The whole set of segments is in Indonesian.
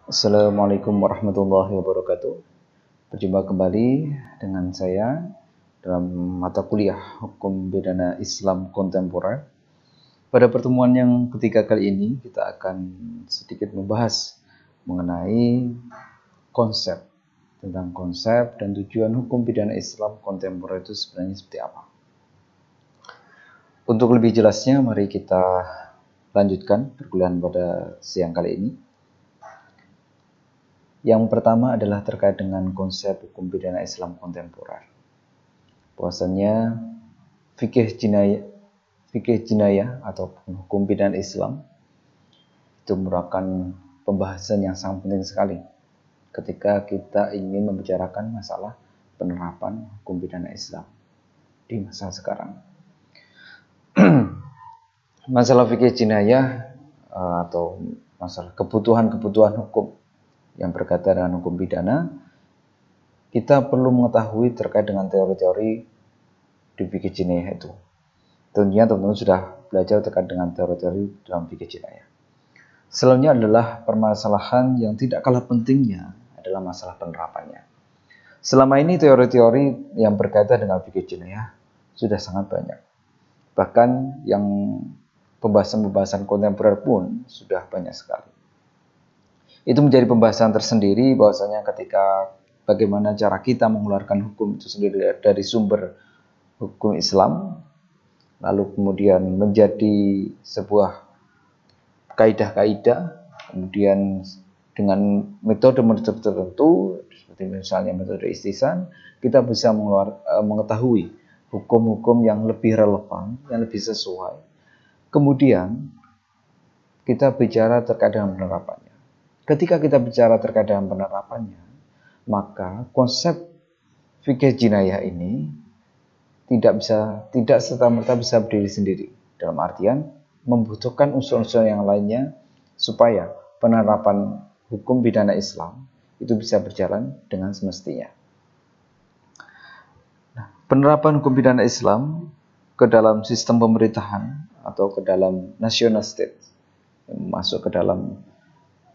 Assalamualaikum warahmatullahi wabarakatuh. Berjumpa kembali dengan saya dalam mata kuliah Hukum Pidana Islam Kontemporer. Pada pertemuan yang ketiga kali ini kita akan sedikit membahas mengenai konsep tentang konsep dan tujuan hukum pidana Islam kontemporer itu sebenarnya seperti apa. Untuk lebih jelasnya, mari kita lanjutkan perkuliahan pada siang kali ini. Yang pertama adalah terkait dengan konsep hukum pidana Islam kontemporer. Bahwasanya fikih jinayah atau hukum pidana Islam itu merupakan pembahasan yang sangat penting sekali ketika kita ingin membicarakan masalah penerapan hukum pidana Islam di masa sekarang. Masalah fikih jinayah atau masalah kebutuhan hukum yang berkaitan dengan hukum pidana, kita perlu mengetahui terkait dengan teori-teori di fikih jinayah itu. Tentunya teman-teman sudah belajar terkait dengan teori-teori dalam fikih jinayah. Selanjutnya adalah permasalahan yang tidak kalah pentingnya adalah masalah penerapannya. Selama ini teori-teori yang berkaitan dengan fikih jinayah sudah sangat banyak. Bahkan yang pembahasan-pembahasan kontemporer pun sudah banyak sekali. Itu menjadi pembahasan tersendiri bahwasanya ketika bagaimana cara kita mengeluarkan hukum itu sendiri dari sumber hukum Islam, lalu kemudian menjadi sebuah kaidah-kaidah, kemudian dengan metode-metode tertentu, seperti misalnya metode istihsan, kita bisa mengetahui hukum-hukum yang lebih relevan, yang lebih sesuai. Kemudian kita bicara terkait dengan penerapannya. Ketika kita bicara terkait dengan penerapannya, maka konsep fikih jinayah ini tidak serta-merta bisa berdiri sendiri. Dalam artian membutuhkan unsur-unsur yang lainnya supaya penerapan hukum pidana Islam itu bisa berjalan dengan semestinya. Nah, penerapan hukum pidana Islam ke dalam sistem pemerintahan atau ke dalam national state, yang masuk ke dalam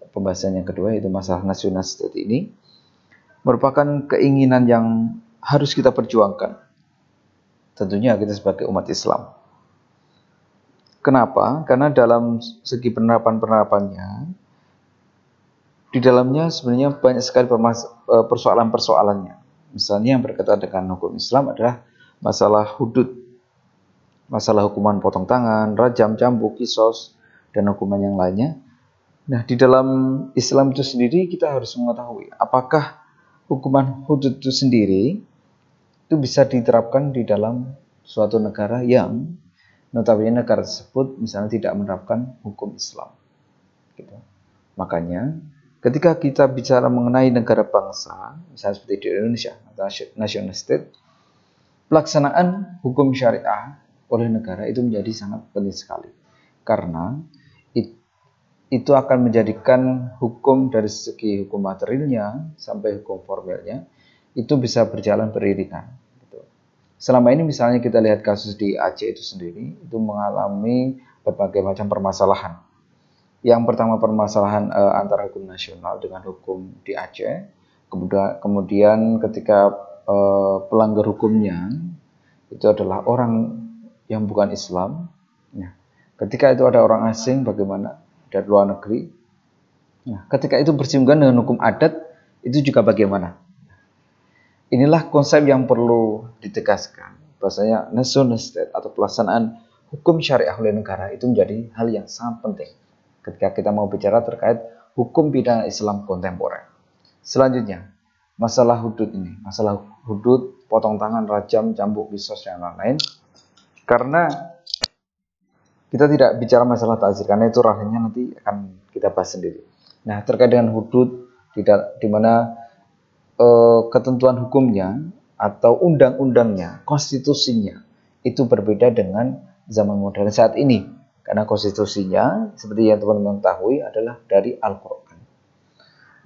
pembahasan yang kedua yaitu masalah national state ini, merupakan keinginan yang harus kita perjuangkan. Tentunya kita sebagai umat Islam. Kenapa? Karena dalam segi penerapannya, di dalamnya sebenarnya banyak sekali persoalan-persoalannya. Misalnya yang berkaitan dengan hukum Islam adalah masalah hudud, masalah hukuman potong tangan, rajam, cambuk, kisos, dan hukuman yang lainnya. Nah, di dalam Islam itu sendiri kita harus mengetahui apakah hukuman hudud itu sendiri itu bisa diterapkan di dalam suatu negara yang notabene negara tersebut misalnya tidak menerapkan hukum Islam. Gitu. Makanya ketika kita bicara mengenai negara bangsa, misalnya seperti di Indonesia, national state, pelaksanaan hukum syariah oleh negara itu menjadi sangat penting sekali. Karena itu akan menjadikan hukum dari segi hukum materialnya sampai hukum formalnya itu bisa berjalan beriringan. Selama ini misalnya kita lihat kasus di Aceh itu sendiri, itu mengalami berbagai macam permasalahan. Yang pertama permasalahan antara hukum nasional dengan hukum di Aceh, kemudian ketika pelanggar hukumnya itu adalah orang yang bukan Islam. Nah, ketika itu ada orang asing, bagaimana dari luar negeri? Nah, ketika itu bersinggungan dengan hukum adat, itu juga bagaimana? Inilah konsep yang perlu ditegaskan. Bahwasanya national state atau pelaksanaan hukum syariah oleh negara itu menjadi hal yang sangat penting ketika kita mau bicara terkait hukum pidana Islam kontemporer. Selanjutnya, masalah hudud ini, masalah hudud, potong tangan, rajam, cambuk, kisos, dan lain-lain. Karena kita tidak bicara masalah ta'zir, karena itu ranahnya nanti akan kita bahas sendiri. Nah, terkait dengan hudud, di mana ketentuan hukumnya atau undang-undangnya, konstitusinya itu berbeda dengan zaman modern saat ini. Karena konstitusinya seperti yang teman-teman ketahui adalah dari Al-Quran.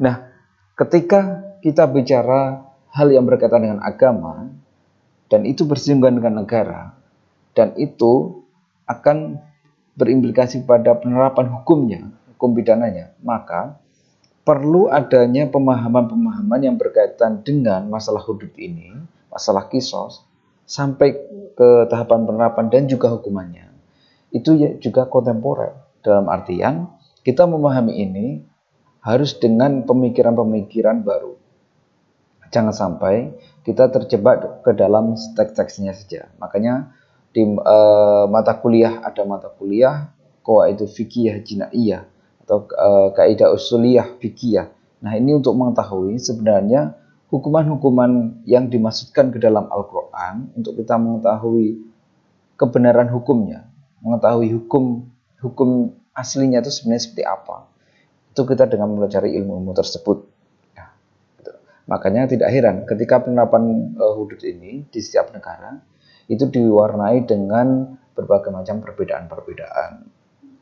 Nah, ketika kita bicara hal yang berkaitan dengan agama dan itu bersinggungan dengan negara dan itu akan berimplikasi pada penerapan hukumnya, hukum pidananya, maka perlu adanya pemahaman-pemahaman yang berkaitan dengan masalah hudud ini, masalah kisos, sampai ke tahapan penerapan dan juga hukumannya. Itu ya juga kontemporer, dalam artian kita memahami ini harus dengan pemikiran-pemikiran baru. Jangan sampai kita terjebak ke dalam teks-teksnya saja. Makanya di mata kuliah ada mata kuliah qawaidul fiqhiyah jinaiyah atau kaidah usuliyah fiqhiyah. Nah, ini untuk mengetahui sebenarnya hukuman-hukuman yang dimasukkan ke dalam Al-Qur'an untuk kita mengetahui kebenaran hukumnya, mengetahui hukum aslinya itu sebenarnya seperti apa. Itu kita dengan mempelajari ilmu-ilmu tersebut. Nah, gitu. Makanya tidak heran ketika penerapan hudud ini di setiap negara itu diwarnai dengan berbagai macam perbedaan-perbedaan.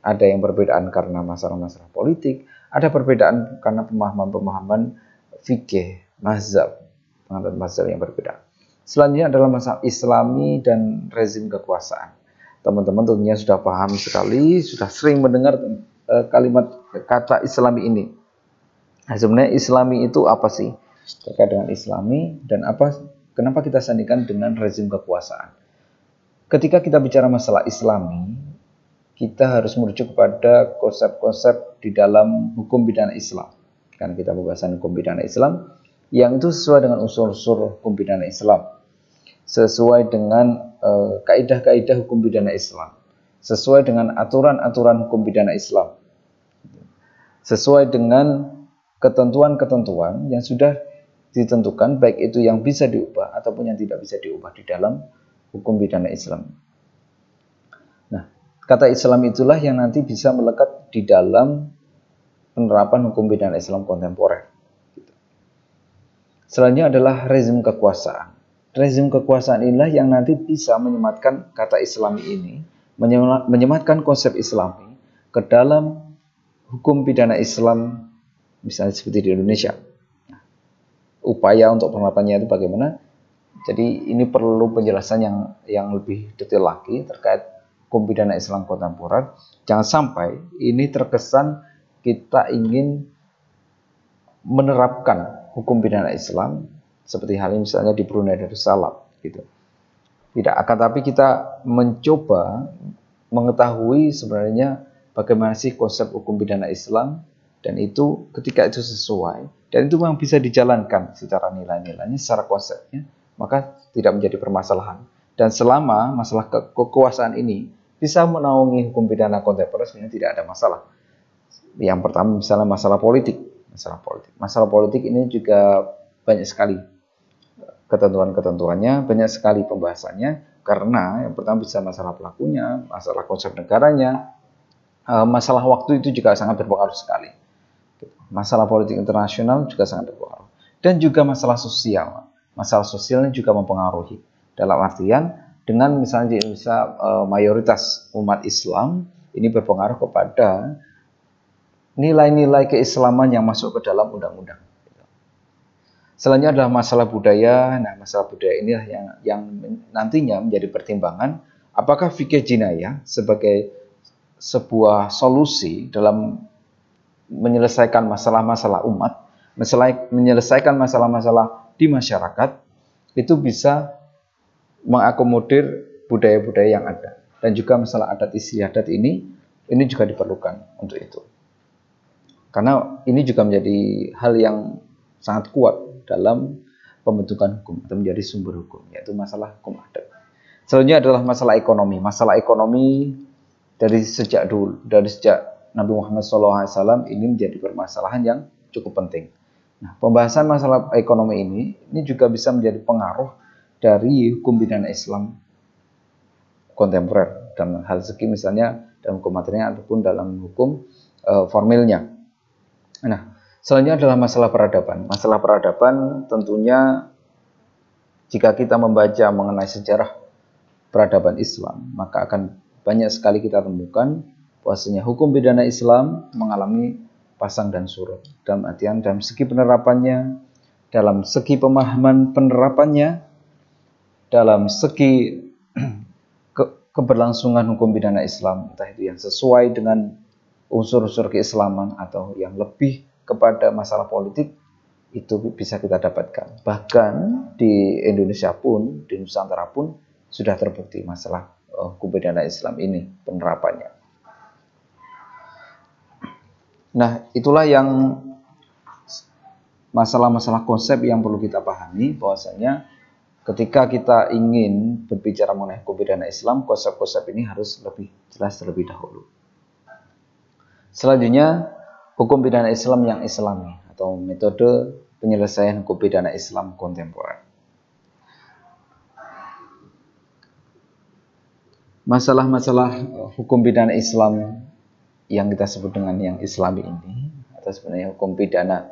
Ada yang perbedaan karena masalah-masalah politik, ada perbedaan karena pemahaman-pemahaman fikih, mazhab, mazhab yang berbeda. Selanjutnya adalah masalah Islami dan rezim kekuasaan. Teman-teman tentunya sudah paham sekali, sudah sering mendengar kalimat kata Islami ini. Nah, sebenarnya Islami itu apa sih? Terkait dengan Islami dan kenapa kita sandingkan dengan rezim kekuasaan? Ketika kita bicara masalah Islami, kita harus merujuk kepada konsep-konsep di dalam hukum pidana Islam. Karena kita pembahasan hukum pidana Islam yang itu sesuai dengan unsur-unsur hukum pidana Islam, sesuai dengan kaidah-kaidah hukum pidana Islam, sesuai dengan aturan-aturan hukum pidana Islam, sesuai dengan ketentuan-ketentuan yang sudah ditentukan, baik itu yang bisa diubah ataupun yang tidak bisa diubah di dalam hukum pidana Islam. Nah, kata Islam itulah yang nanti bisa melekat di dalam penerapan hukum pidana Islam kontemporer. Selanjutnya adalah rezim kekuasaan. Rezim kekuasaan inilah yang nanti bisa menyematkan kata Islami ini, menyematkan konsep Islami ke dalam hukum pidana Islam, misalnya seperti di Indonesia. Upaya untuk penerapannya itu bagaimana? Jadi ini perlu penjelasan yang lebih detail lagi terkait hukum pidana Islam kontemporer. Jangan sampai ini terkesan kita ingin menerapkan hukum pidana Islam seperti halnya misalnya di Brunei Darussalam gitu. Tidak, akan tapi kita mencoba mengetahui sebenarnya bagaimana sih konsep hukum pidana Islam, dan itu ketika itu sesuai dan itu memang bisa dijalankan secara nilai-nilainya, secara konsepnya, maka tidak menjadi permasalahan. Dan selama masalah kekuasaan ini bisa menaungi hukum pidana kontemporer, sebenarnya tidak ada masalah. Yang pertama misalnya masalah politik. Masalah politik ini juga banyak sekali ketentuan-ketentuannya, banyak sekali pembahasannya, karena yang pertama bisa masalah pelakunya, masalah konsep negaranya, masalah waktu itu juga sangat berpengaruh sekali. Masalah politik internasional juga sangat berpengaruh. Dan juga masalah sosial. Masalah sosialnya juga mempengaruhi. Dalam artian, dengan misalnya di Indonesia mayoritas umat Islam, ini berpengaruh kepada nilai-nilai keislaman yang masuk ke dalam undang-undang. Selanjutnya adalah masalah budaya. Nah, masalah budaya inilah yang nantinya menjadi pertimbangan apakah fikih jinayah sebagai sebuah solusi dalam menyelesaikan masalah-masalah umat, menyelesaikan masalah-masalah di masyarakat, itu bisa mengakomodir budaya-budaya yang ada. Dan juga masalah adat istiadat ini juga diperlukan untuk itu. Karena ini juga menjadi hal yang sangat kuat dalam pembentukan hukum atau menjadi sumber hukum, yaitu masalah hukum adat. Selanjutnya adalah masalah ekonomi. Masalah ekonomi dari sejak Nabi Muhammad SAW ini menjadi permasalahan yang cukup penting. Nah, pembahasan masalah ekonomi ini juga bisa menjadi pengaruh dari hukum pidana Islam kontemporer dalam hal segi misalnya dalam hukum materinya ataupun dalam hukum formilnya. Nah, selanjutnya adalah masalah peradaban. Masalah peradaban tentunya jika kita membaca mengenai sejarah peradaban Islam, maka akan banyak sekali kita temukan bahwasanya hukum pidana Islam mengalami pasang dan surut. Dalam artian dalam segi penerapannya, dalam segi pemahaman penerapannya, dalam segi keberlangsungan hukum pidana Islam, entah itu yang sesuai dengan unsur-unsur keislaman atau yang lebih kepada masalah politik itu bisa kita dapatkan. Bahkan di Indonesia pun, di Nusantara pun sudah terbukti masalah hukum pidana Islam ini penerapannya. Nah, itulah yang masalah-masalah konsep yang perlu kita pahami, bahwasanya ketika kita ingin berbicara mengenai hukum pidana Islam, konsep-konsep ini harus lebih jelas terlebih dahulu. Selanjutnya, hukum pidana Islam yang Islami atau metode penyelesaian hukum pidana Islam kontemporer. Masalah-masalah hukum pidana Islam yang kita sebut dengan yang Islami ini, atau sebenarnya hukum pidana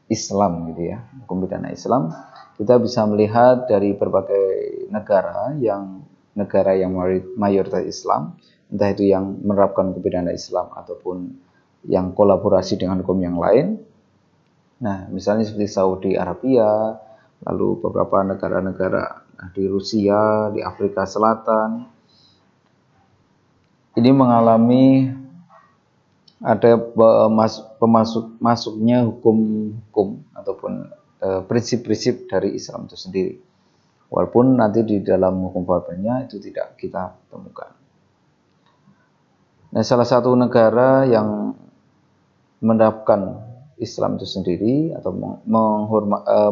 Islam gitu ya, hukum pidana Islam, kita bisa melihat dari berbagai negara yang mayoritas Islam, entah itu yang menerapkan hukum pidana Islam ataupun yang kolaborasi dengan hukum yang lain. Nah, misalnya seperti Saudi Arabia, lalu beberapa negara-negara di Rusia, di Afrika Selatan, ini mengalami ada masuknya hukum-hukum ataupun prinsip-prinsip dari Islam itu sendiri. Walaupun nanti di dalam hukum formilnya itu tidak kita temukan. Nah, salah satu negara yang menerapkan Islam itu sendiri atau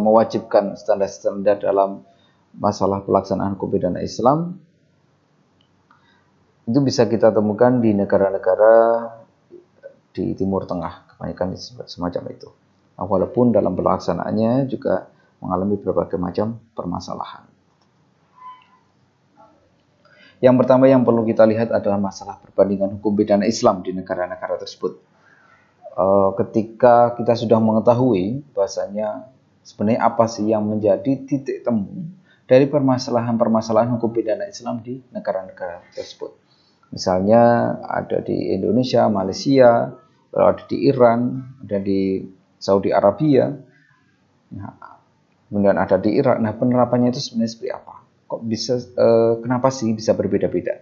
mewajibkan standar-standar dalam masalah pelaksanaan hukum pidana Islam itu bisa kita temukan di negara-negara di Timur Tengah, kebanyakan semacam itu. Nah, walaupun dalam pelaksanaannya juga mengalami berbagai macam permasalahan. Yang pertama yang perlu kita lihat adalah masalah perbandingan hukum pidana Islam di negara-negara tersebut. Ketika kita sudah mengetahui bahasanya sebenarnya apa sih yang menjadi titik temu dari permasalahan-permasalahan hukum pidana Islam di negara-negara tersebut. Misalnya ada di Indonesia, Malaysia, ada di Iran, ada di Saudi Arabia, kemudian ada di Irak. Nah, penerapannya itu sebenarnya seperti apa? Kok bisa? Kenapa sih bisa berbeda-beda?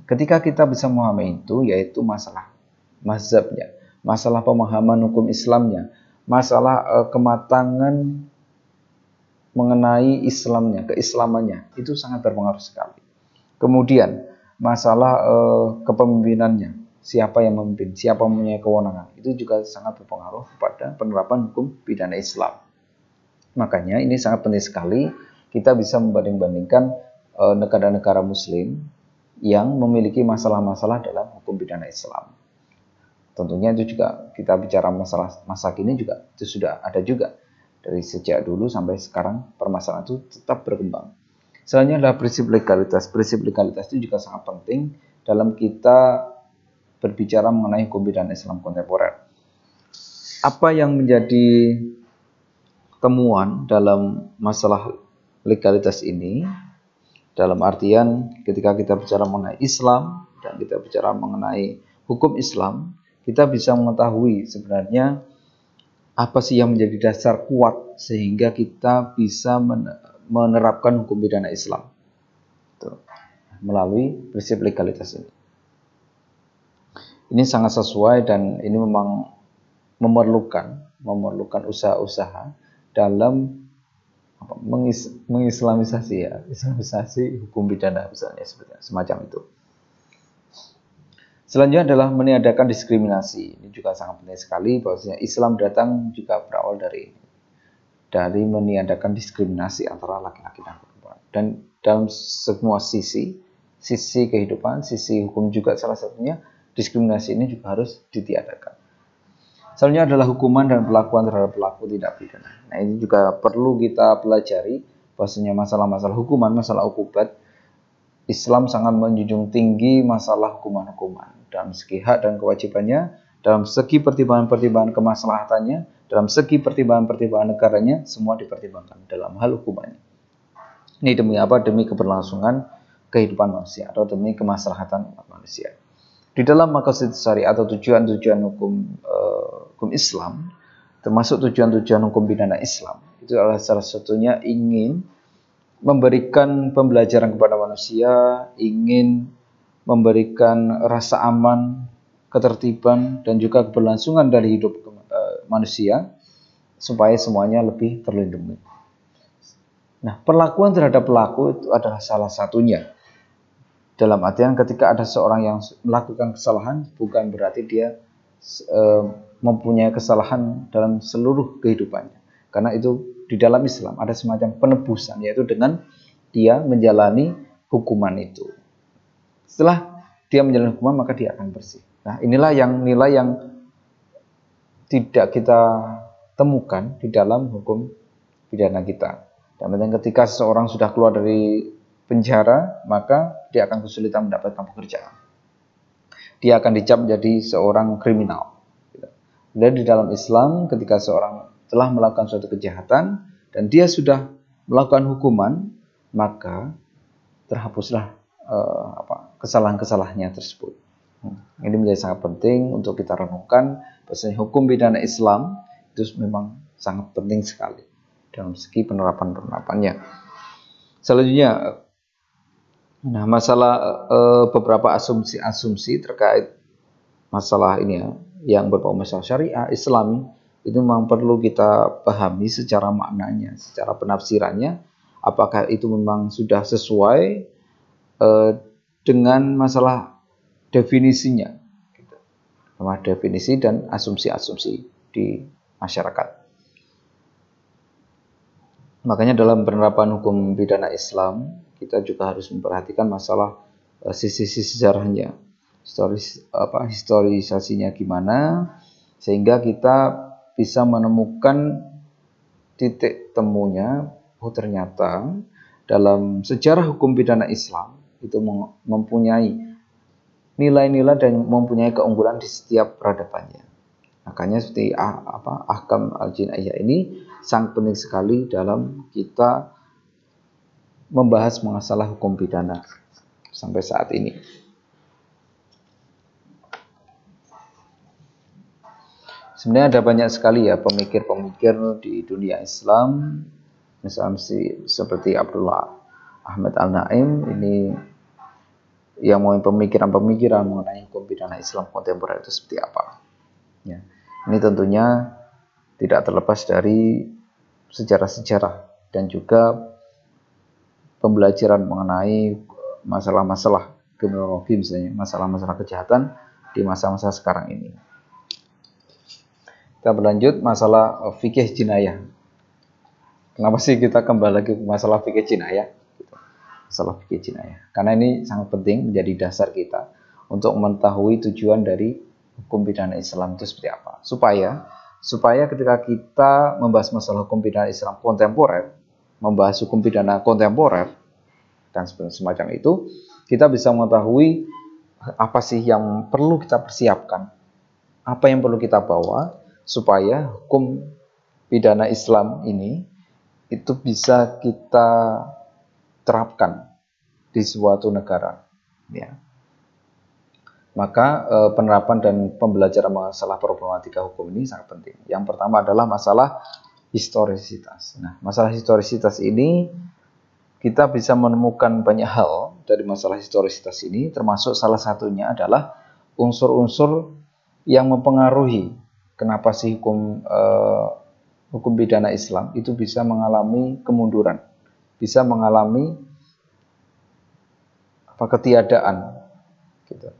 Ketika kita bisa memahami itu, yaitu masalah mazhabnya, masalah pemahaman hukum Islamnya, masalah kematangan mengenai Islamnya, keislamannya, itu sangat berpengaruh sekali. Kemudian masalah kepemimpinannya, siapa yang memimpin, siapa yang mempunyai kewenangan, itu juga sangat berpengaruh pada penerapan hukum pidana Islam. Makanya ini sangat penting sekali kita bisa membanding-bandingkan negara-negara Muslim yang memiliki masalah-masalah dalam hukum pidana Islam. Tentunya itu juga kita bicara masalah masa kini juga itu sudah ada juga dari sejak dulu sampai sekarang permasalahan itu tetap berkembang. Selanjutnya adalah prinsip legalitas. Prinsip legalitas itu juga sangat penting dalam kita berbicara mengenai hukum pidana Islam kontemporer. Apa yang menjadi temuan dalam masalah legalitas ini? Dalam artian ketika kita bicara mengenai Islam dan kita bicara mengenai hukum Islam, kita bisa mengetahui sebenarnya apa sih yang menjadi dasar kuat sehingga kita bisa menerapkan hukum pidana Islam melalui prinsip legalitas ini. Ini sangat sesuai dan ini memang memerlukan usaha-usaha dalam mengislamisasi islamisasi hukum pidana misalnya semacam itu. Selanjutnya adalah meniadakan diskriminasi. Ini juga sangat penting sekali bahwasanya Islam datang juga berawal dari meniadakan diskriminasi antara laki-laki dan perempuan. Dan dalam semua sisi kehidupan, sisi hukum juga salah satunya, diskriminasi ini juga harus ditiadakan. Selanjutnya adalah hukuman dan perlakuan terhadap pelaku tindak pidana. Nah, ini juga perlu kita pelajari bahwasanya masalah-masalah hukuman, masalah ukubat, Islam sangat menjunjung tinggi masalah hukuman-hukuman dalam segi hak dan kewajibannya, dalam segi pertimbangan-pertimbangan kemaslahatannya, dalam segi pertimbangan-pertimbangan negaranya, semua dipertimbangkan dalam hal hukumannya. Ini demi apa? Demi keberlangsungan kehidupan manusia atau demi kemaslahatan umat manusia. Di dalam maqasid syariah atau tujuan-tujuan hukum Islam, termasuk tujuan-tujuan hukum pidana Islam, itu adalah salah satunya ingin memberikan pembelajaran kepada manusia, ingin memberikan rasa aman, ketertiban, dan juga keberlangsungan dari hidup manusia supaya semuanya lebih terlindungi. Nah, perlakuan terhadap pelaku itu adalah salah satunya. Dalam artian ketika ada seorang yang melakukan kesalahan, bukan berarti dia mempunyai kesalahan dalam seluruh kehidupannya. Karena itu di dalam Islam ada semacam penebusan, yaitu dengan dia menjalani hukuman itu. Setelah dia menjalani hukuman, maka dia akan bersih. Nah, inilah yang nilai yang tidak kita temukan di dalam hukum pidana kita. Dan ketika seseorang sudah keluar dari penjara, maka dia akan kesulitan mendapatkan pekerjaan. Dia akan dicap menjadi seorang kriminal. Dan di dalam Islam, ketika seorang telah melakukan suatu kejahatan dan dia sudah melakukan hukuman, maka terhapuslah kesalahan-kesalahannya tersebut. Ini menjadi sangat penting untuk kita renungkan. Bahwasanya hukum pidana Islam itu memang sangat penting sekali dalam segi penerapan-penerapannya. Selanjutnya, nah, masalah beberapa asumsi-asumsi terkait masalah ini yang berbau masalah syariah Islami itu memang perlu kita pahami secara maknanya, secara penafsirannya, apakah itu memang sudah sesuai dengan masalah definisinya, sama definisi dan asumsi-asumsi di masyarakat. Makanya dalam penerapan hukum pidana Islam kita juga harus memperhatikan masalah sisi-sisi sejarahnya, historisasinya gimana, sehingga kita bisa menemukan titik temunya. Oh, ternyata dalam sejarah hukum pidana Islam itu mempunyai nilai-nilai dan mempunyai keunggulan di setiap peradabannya. Makanya seperti ahkam al-jinayah ini sangat penting sekali dalam kita membahas masalah hukum pidana sampai saat ini. Sebenarnya ada banyak sekali ya pemikir-pemikir di dunia Islam, misalnya seperti Abdullah Ahmad Al-Naim, ini yang mau pemikiran-pemikiran mengenai hukum pidana Islam kontemporer itu seperti apa. Ya. Ini tentunya tidak terlepas dari sejarah-sejarah dan juga pembelajaran mengenai masalah-masalah kriminologi, misalnya masalah-masalah kejahatan di masa-masa sekarang ini. Kita berlanjut masalah fikih jinayah. Kenapa sih kita kembali lagi ke masalah fikih jinayah? Masalah fikih jinayah. Karena ini sangat penting menjadi dasar kita untuk mengetahui tujuan dari hukum pidana Islam itu seperti apa. Supaya ketika kita membahas masalah hukum pidana Islam kontemporer, membahas hukum pidana kontemporer dan semacam itu, kita bisa mengetahui apa sih yang perlu kita persiapkan, apa yang perlu kita bawa supaya hukum pidana Islam ini itu bisa kita terapkan di suatu negara, ya. Maka penerapan dan pembelajaran masalah problematika hukum ini sangat penting. Yang pertama adalah masalah historisitas. Nah, masalah historisitas ini kita bisa menemukan banyak hal dari masalah historisitas ini, termasuk salah satunya adalah unsur-unsur yang mempengaruhi kenapa sih hukum pidana Islam itu bisa mengalami kemunduran, bisa mengalami ketiadaan, gitu.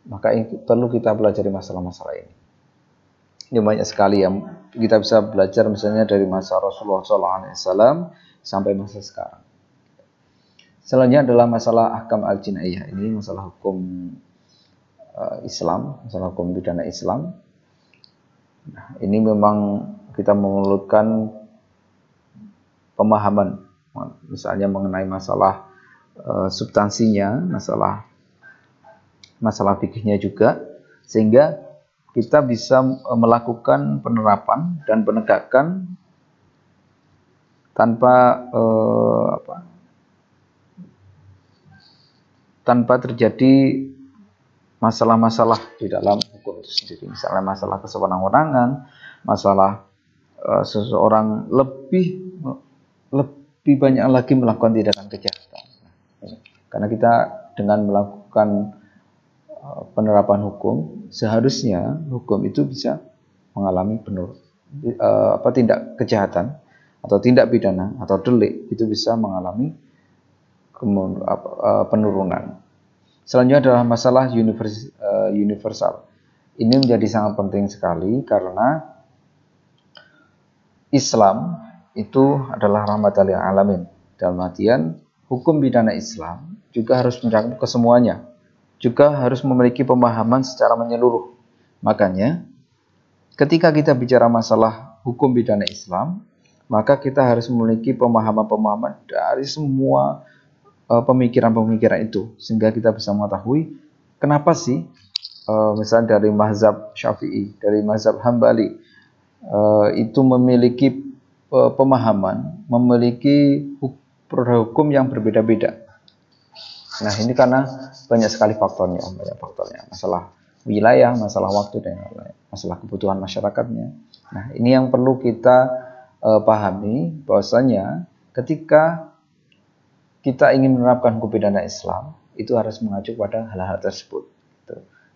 Maka perlu kita pelajari masalah-masalah ini. Ini banyak sekali yang kita bisa belajar, misalnya dari masa Rasulullah SAW sampai masa sekarang. Selanjutnya adalah masalah ahkam al-jinayah. Ini masalah hukum Islam, masalah hukum pidana Islam. Nah, ini memang kita memerlukan pemahaman, misalnya mengenai masalah substansinya, masalah fikihnya juga, sehingga kita bisa melakukan penerapan dan penegakan tanpa terjadi masalah-masalah di dalam hukum itu sendiri. Misalnya masalah kesewenang-wenangan, masalah seseorang lebih banyak lagi melakukan tindakan kejahatan. Karena kita dengan melakukan penerapan hukum, seharusnya hukum itu bisa mengalami tindak kejahatan atau tindak pidana atau delik, itu bisa mengalami penurunan. Selanjutnya adalah masalah universal. Ini menjadi sangat penting sekali karena Islam itu adalah rahmatan lil alamin. Dalam artian hukum pidana Islam juga harus mencakup kesemuanya, juga harus memiliki pemahaman secara menyeluruh. Makanya ketika kita bicara masalah hukum pidana Islam, maka kita harus memiliki pemahaman-pemahaman dari semua pemikiran-pemikiran itu, sehingga kita bisa mengetahui kenapa sih misalnya dari mazhab Syafi'i, dari mazhab Hambali itu memiliki pemahaman, memiliki produk hukum yang berbeda-beda. Nah, ini karena banyak sekali faktornya, masalah wilayah, masalah waktu, dan masalah kebutuhan masyarakatnya. Nah, ini yang perlu kita pahami, bahwasanya ketika kita ingin menerapkan hukum pidana Islam, itu harus mengacu pada hal-hal tersebut.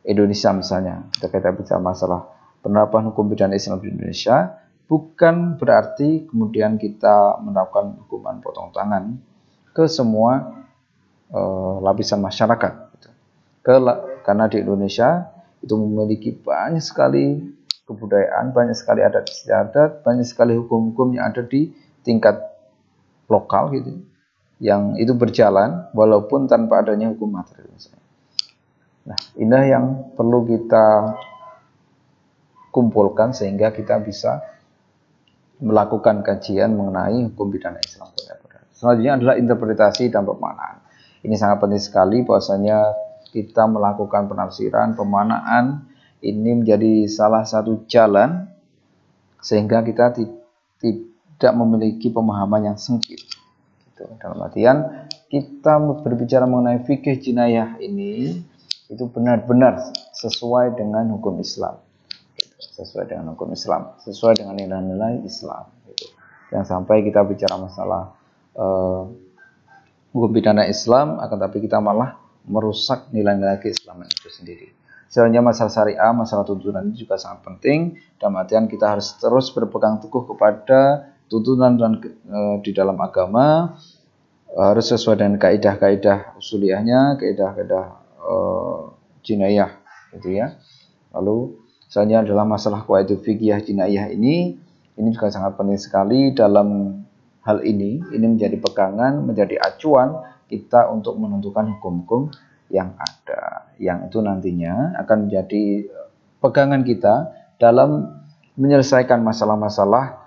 Indonesia misalnya, kita bicara masalah penerapan hukum pidana Islam di Indonesia, bukan berarti kemudian kita menerapkan hukuman potong tangan ke semua lapisan masyarakat. Karena di Indonesia itu memiliki banyak sekali kebudayaan, banyak sekali adat istiadat, banyak sekali hukum-hukum yang ada di tingkat lokal gitu, yang itu berjalan walaupun tanpa adanya hukum material. Nah, inilah yang perlu kita kumpulkan sehingga kita bisa melakukan kajian mengenai hukum pidana Islam. Selanjutnya adalah interpretasi dan pemaknaan. Ini sangat penting sekali, bahwasanya kita melakukan penafsiran, pemaknaan ini menjadi salah satu jalan sehingga kita tidak memiliki pemahaman yang sempit. Dalam artian kita berbicara mengenai fikih jinayah ini itu benar-benar sesuai dengan hukum Islam, sesuai dengan hukum Islam, sesuai dengan nilai-nilai Islam. Jangan sampai kita bicara masalah hukum pidana Islam, akan tapi kita malah merusak nilai-nilai keislaman itu sendiri. Selanjutnya masalah syariah, masalah tuntunan ini juga sangat penting. Dalam artian kita harus terus berpegang teguh kepada tuntunan dan di dalam agama, harus sesuai dengan kaidah-kaidah usuliyahnya, kaidah-kaidah jinayah, gitu ya. Lalu selanjutnya adalah masalah qawaid fikih jinayah ini juga sangat penting sekali dalam hal ini. Ini menjadi pegangan, menjadi acuan kita untuk menentukan hukum-hukum yang ada, yang itu nantinya akan menjadi pegangan kita dalam menyelesaikan masalah-masalah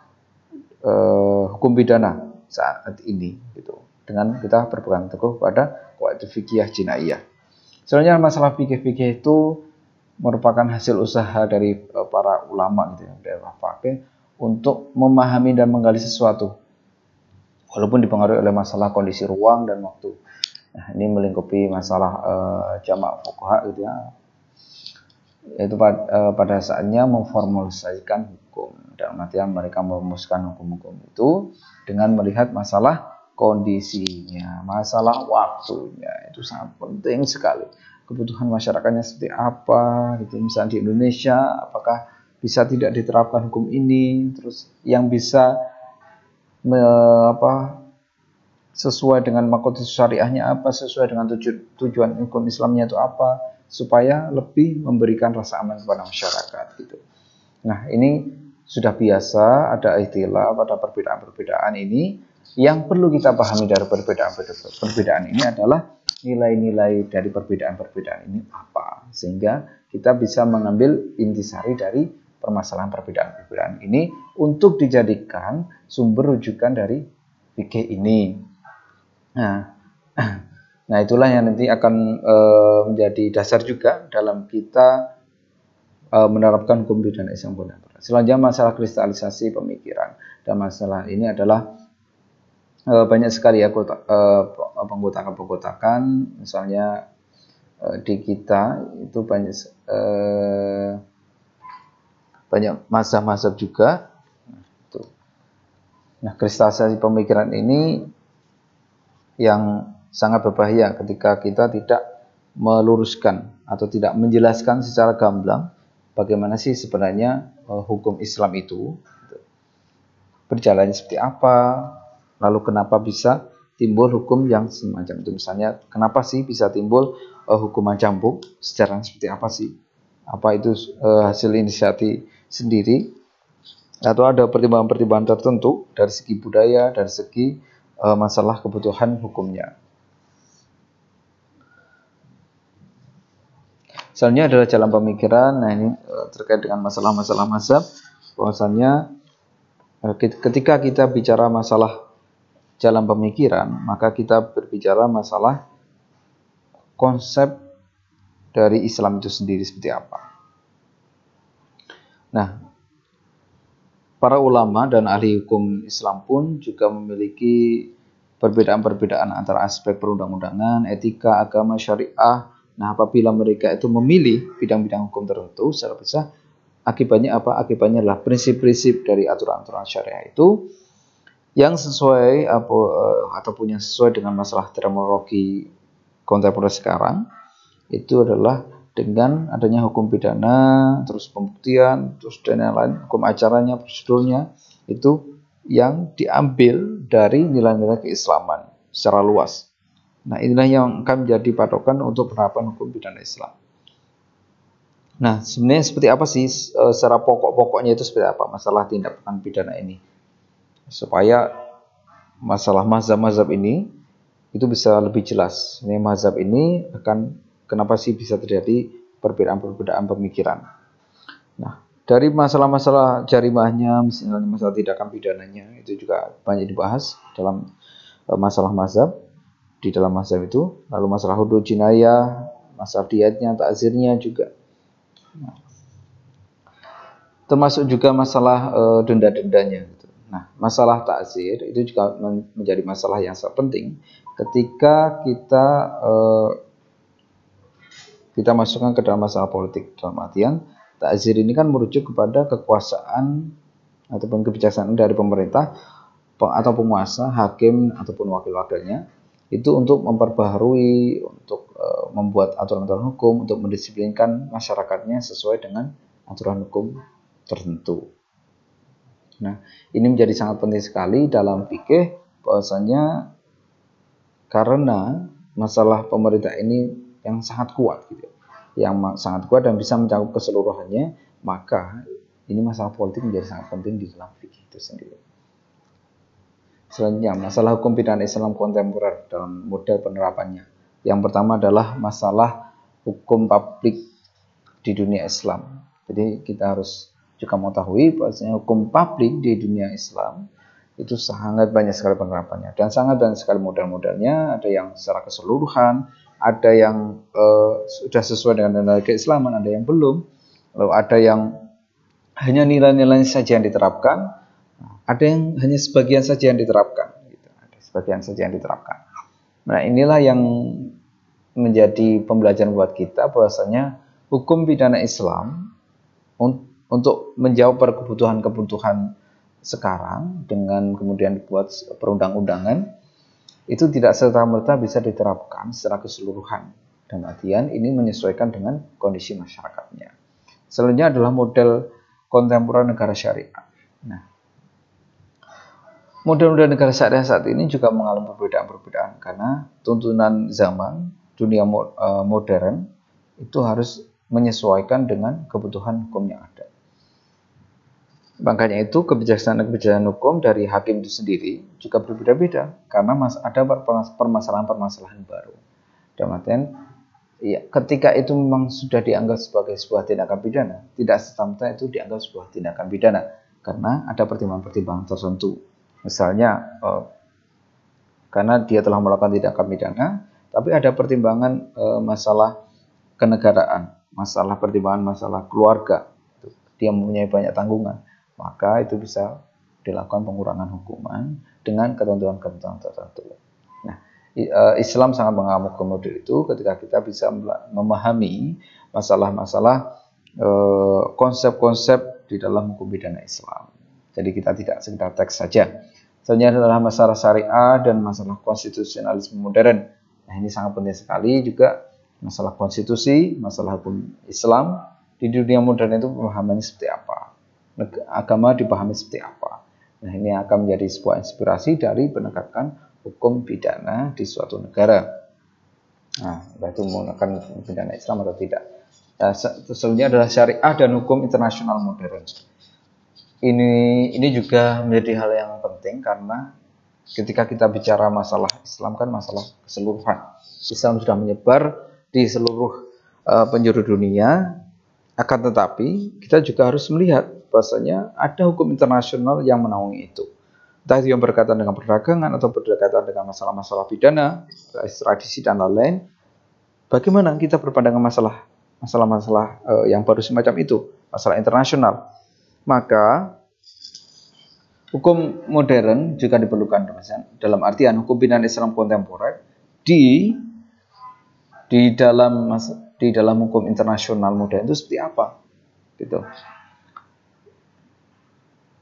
hukum pidana saat ini, gitu, dengan kita berpegang teguh pada qawaid fikih jinayah. Sebenarnya masalah fikih itu merupakan hasil usaha dari para ulama, gitu ya, dari fakih, untuk memahami dan menggali sesuatu, walaupun dipengaruhi oleh masalah kondisi ruang dan waktu. Nah, ini melingkupi masalah jamak fuqaha, gitu ya, yaitu pada saatnya memformulasikan hukum. Dalam artian mereka merumuskan hukum-hukum itu dengan melihat masalah kondisinya, masalah waktunya. Itu sangat penting sekali. Kebutuhan masyarakatnya seperti apa, gitu. Misalnya di Indonesia, apakah bisa tidak diterapkan hukum ini, terus yang bisa sesuai dengan makotis syariahnya apa, sesuai dengan tujuan hukum Islamnya itu apa, supaya lebih memberikan rasa aman kepada masyarakat, gitu. Nah, ini sudah biasa ada ikhtilaf, ada perbedaan-perbedaan ini. Yang perlu kita pahami dari perbedaan ini adalah nilai-nilai dari perbedaan-perbedaan ini apa, sehingga kita bisa mengambil intisari dari permasalahan perbedaan-perbedaan ini untuk dijadikan sumber rujukan dari fikih ini. Nah, itulah yang nanti akan menjadi dasar juga dalam kita menerapkan hukum pidana Islam. Selanjutnya masalah kristalisasi pemikiran, dan masalah ini adalah banyak sekali ya penggotakan-penggotakan. Misalnya di kita itu banyak mazhab-mazhab juga. Nah, kristalisasi pemikiran ini yang sangat berbahaya ketika kita tidak meluruskan atau tidak menjelaskan secara gamblang bagaimana sih sebenarnya hukum Islam itu berjalannya seperti apa, lalu kenapa bisa timbul hukum yang semacam itu. Misalnya, kenapa sih bisa timbul hukuman cambuk, sejarahnya seperti apa sih, apa itu hasil inisiatif sendiri, atau ada pertimbangan-pertimbangan tertentu dari segi budaya, dari segi masalah kebutuhan hukumnya. Selanjutnya adalah jalan pemikiran. Nah, ini terkait dengan masalah-masalah mazhab, bahwasannya ketika kita bicara masalah jalan pemikiran, maka kita berbicara masalah konsep dari Islam itu sendiri seperti apa. Nah, para ulama dan ahli hukum Islam pun juga memiliki perbedaan-perbedaan antara aspek perundang-undangan, etika, agama, syariah. Nah, apabila mereka itu memilih bidang-bidang hukum tertentu secara besar, akibatnya apa? Akibatnya adalah prinsip-prinsip dari aturan-aturan syariah itu yang sesuai ataupun yang sesuai dengan masalah terminologi kontemporer sekarang, itu adalah dengan adanya hukum pidana, terus pembuktian, terus dan lain-lain, hukum acaranya, prosedurnya, itu yang diambil dari nilai-nilai keislaman secara luas. Nah, inilah yang akan menjadi patokan untuk penerapan hukum pidana Islam. Nah, sebenarnya seperti apa sih secara pokok-pokoknya itu seperti apa masalah tindak pidana ini? Supaya masalah mazhab-mazhab ini itu bisa lebih jelas. Ini mazhab ini akan kenapa sih bisa terjadi perbedaan-perbedaan pemikiran. Nah, dari masalah-masalah jarimahnya, misalnya masalah tindakan pidananya, itu juga banyak dibahas dalam masalah mazhab. Di dalam mazhab itu, lalu masalah hudud jinayah, masalah diyatnya, takzirnya juga. Nah, termasuk juga masalah denda-dendanya. Nah, masalah takzir itu juga menjadi masalah yang sangat penting ketika kita masukkan ke dalam masalah politik. Dalam artian, takzir ini kan merujuk kepada kekuasaan ataupun kebijaksanaan dari pemerintah atau penguasa, hakim ataupun wakil-wakilnya, itu untuk memperbaharui, untuk membuat aturan-aturan hukum, untuk mendisiplinkan masyarakatnya sesuai dengan aturan hukum tertentu. Nah, ini menjadi sangat penting sekali dalam fikih, bahwasanya karena masalah pemerintah ini yang sangat kuat, gitu, yang sangat kuat dan bisa mencakup keseluruhannya, maka ini masalah politik menjadi sangat penting di dalam fikih itu sendiri. Selanjutnya, masalah hukum pidana Islam kontemporer dalam model penerapannya. Yang pertama adalah masalah hukum publik di dunia Islam. Jadi kita harus juga mengetahui bahwasanya hukum publik di dunia Islam itu sangat banyak sekali penerapannya dan sangat banyak sekali model-modelnya. Ada yang secara keseluruhan, ada yang sudah sesuai dengan nilai keislaman, ada yang belum. Lalu ada yang hanya nilai-nilai saja yang diterapkan. Ada yang hanya sebagian saja yang diterapkan, gitu. Ada sebagian saja yang diterapkan. Nah, inilah yang menjadi pembelajaran buat kita bahwasanya hukum pidana Islam untuk menjawab kebutuhan-kebutuhan sekarang dengan kemudian dibuat perundang-undangan itu tidak serta-merta bisa diterapkan secara keseluruhan. Dan artian ini menyesuaikan dengan kondisi masyarakatnya. Selanjutnya adalah model kontemporer negara syariah. Nah, model-model negara syariah saat ini juga mengalami perbedaan-perbedaan karena tuntunan zaman dunia modern itu harus menyesuaikan dengan kebutuhan hukum yang ada. Makanya itu kebijaksanaan hukum dari hakim itu sendiri juga berbeda-beda karena ada permasalahan-permasalahan baru. Dalam artian, ya, ketika itu memang sudah dianggap sebagai sebuah tindakan pidana, tidak serta-merta itu dianggap sebuah tindakan pidana karena ada pertimbangan-pertimbangan tertentu. Misalnya, karena dia telah melakukan tindakan pidana, tapi ada pertimbangan masalah kenegaraan, masalah keluarga, dia mempunyai banyak tanggungan, maka itu bisa dilakukan pengurangan hukuman dengan ketentuan-ketentuan tertentu. Nah, Islam sangat mengakomodir itu ketika kita bisa memahami masalah-masalah konsep-konsep di dalam hukum pidana Islam. Jadi kita tidak sekedar teks saja. Selanjutnya adalah masalah syariah dan masalah konstitusionalisme modern. Nah, ini sangat penting sekali juga masalah konstitusi, masalah hukum Islam di dunia modern itu pemahamannya seperti apa. agama dipahami seperti apa. Nah, ini akan menjadi sebuah inspirasi dari penegakan hukum pidana di suatu negara. Nah, itu menggunakan pidana Islam atau tidak. Nah, selanjutnya adalah syariah dan hukum internasional modern. Ini juga menjadi hal yang penting karena ketika kita bicara masalah Islam kan masalah keseluruhan. Islam sudah menyebar di seluruh penjuru dunia, akan tetapi kita juga harus melihat bahwasanya ada hukum internasional yang menaungi itu. Entah itu yang berkaitan dengan perdagangan atau berkaitan dengan masalah-masalah pidana, ekstradisi dan lain-lain. Bagaimana kita berpandangan masalah-masalah yang baru semacam itu, masalah internasional? Maka hukum modern juga diperlukan dalam artian hukum pidana Islam kontemporer di dalam hukum internasional modern itu seperti apa, gitu.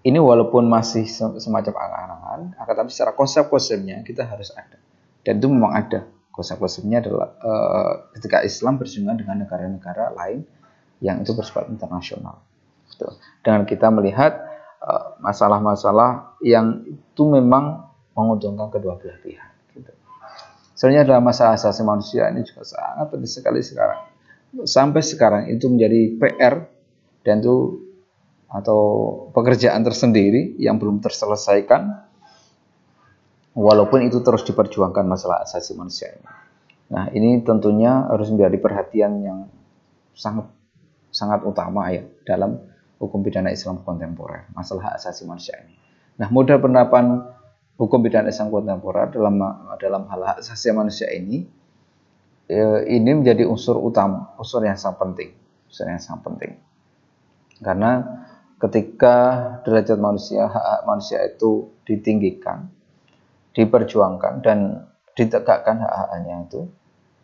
Ini walaupun masih semacam angan-angan, akan tapi secara konsep-konsepnya kita harus ada, dan itu memang ada. Konsep-konsepnya adalah ketika Islam bersinggungan dengan negara-negara lain yang itu bersifat internasional, gitu. Dengan kita melihat masalah-masalah yang itu memang menguntungkan kedua belah pihak. Sebenarnya dalam masalah asasi manusia ini juga sangat penting sekali sekarang. Sampai sekarang itu menjadi PR dan itu atau pekerjaan tersendiri yang belum terselesaikan, walaupun itu terus diperjuangkan masalah asasi manusia ini. Nah, ini tentunya harus menjadi perhatian yang sangat utama ya dalam hukum pidana Islam kontemporer, masalah hak asasi manusia ini. Nah, model penerapan hukum pidana Islam kontemporer dalam hal hak asasi manusia ini menjadi unsur utama, unsur yang sangat penting. Karena ketika derajat manusia, hak manusia itu ditinggikan, diperjuangkan dan ditegakkan hak-haknya itu,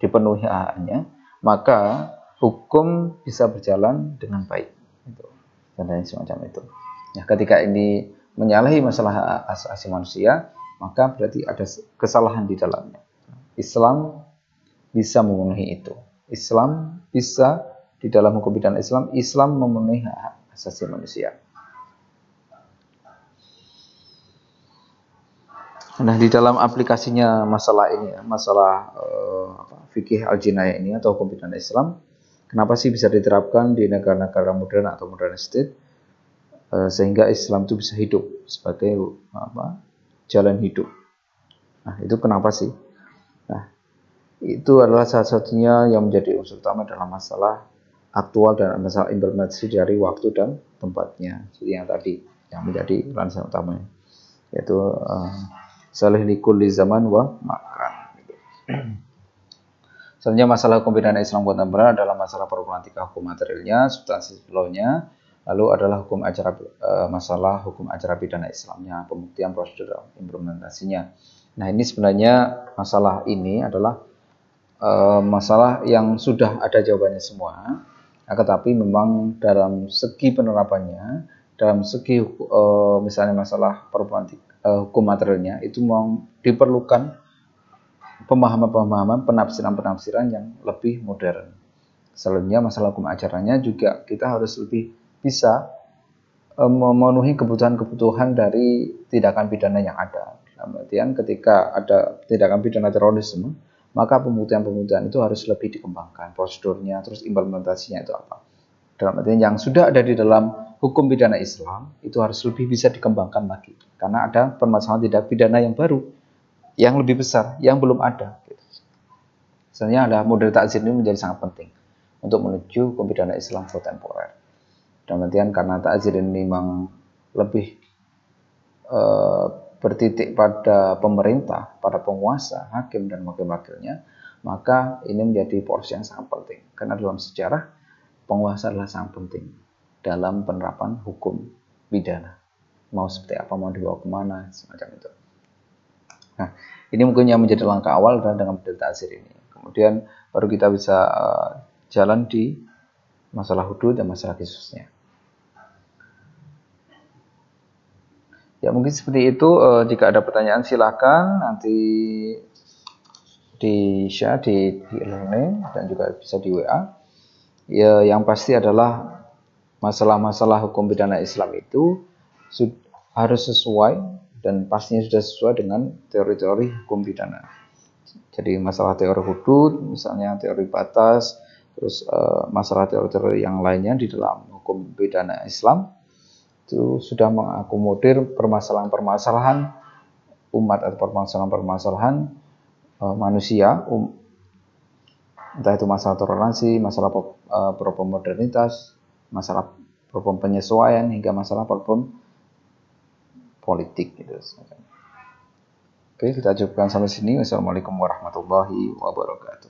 dipenuhi hak-haknya, maka hukum bisa berjalan dengan baik. Dan semacam itu. Nah, ketika ini menyalahi masalah hak asasi manusia, maka berarti ada kesalahan di dalamnya. Islam bisa memenuhi itu. Islam bisa di dalam hukum pidana Islam memenuhi hak asasi manusia. Nah, di dalam aplikasinya masalah ini, masalah fikih al-jinayah ini atau hukum pidana Islam, kenapa sih bisa diterapkan di negara-negara modern atau modern state sehingga Islam itu bisa hidup sebagai jalan hidup? Nah, itu kenapa sih? Nah, itu adalah salah satunya yang menjadi unsur utama dalam masalah aktual dan masalah implementasi dari waktu dan tempatnya. Seperti yang tadi yang menjadi landasan utamanya, yaitu salih likulli zaman wa makan. Selanjutnya masalah hukum pidana Islam kontemporer adalah masalah problematika hukum materialnya, substansi law-nya, lalu adalah masalah hukum acara pidana Islamnya, pembuktian, prosedur, implementasinya. Nah, ini sebenarnya masalah ini adalah masalah yang sudah ada jawabannya semua, tetapi memang dalam segi penerapannya, dalam segi misalnya masalah hukum materialnya itu memang diperlukan pemahaman-pemahaman, penafsiran-penafsiran yang lebih modern. Selanjutnya masalah hukum acaranya juga kita harus lebih bisa memenuhi kebutuhan-kebutuhan dari tindakan pidana yang ada. Dalam artian ketika ada tindakan pidana terorisme, maka pembuktian-pembuktian itu harus lebih dikembangkan, prosedurnya, terus implementasinya itu apa. Dalam artian yang sudah ada di dalam hukum pidana Islam itu harus lebih bisa dikembangkan lagi, karena ada permasalahan tindak pidana yang baru, yang lebih besar, yang belum ada. Sebenarnya ada model takzir ini menjadi sangat penting untuk menuju hukum pidana Islam kontemporer. Dalam artian karena takzir ini memang lebih bertitik pada pemerintah, pada penguasa, hakim dan wakil-wakilnya, maka ini menjadi porsi yang sangat penting. Karena dalam sejarah penguasa adalah sangat penting dalam penerapan hukum pidana. Mau seperti apa, mau dibawa kemana, semacam itu. Nah, ini mungkin yang menjadi langkah awal dengan model takzir ini. Kemudian baru kita bisa jalan di masalah hudud dan masalah kisusnya. Ya, mungkin seperti itu. Jika ada pertanyaan silakan nanti di share di e-learning dan juga bisa di WA. Ya, yang pasti adalah masalah-masalah hukum pidana Islam itu harus sesuai dan pastinya sudah sesuai dengan teori-teori hukum pidana. Jadi masalah teori hudud, misalnya teori batas, terus masalah teori-teori yang lainnya di dalam hukum pidana Islam itu sudah mengakomodir permasalahan-permasalahan umat atau permasalahan-permasalahan manusia, entah itu masalah toleransi, masalah problem modernitas, masalah problem penyesuaian, hingga masalah problem politik gitu. Oke, kita cukupkan sampai sini. Wassalamualaikum warahmatullahi wabarakatuh.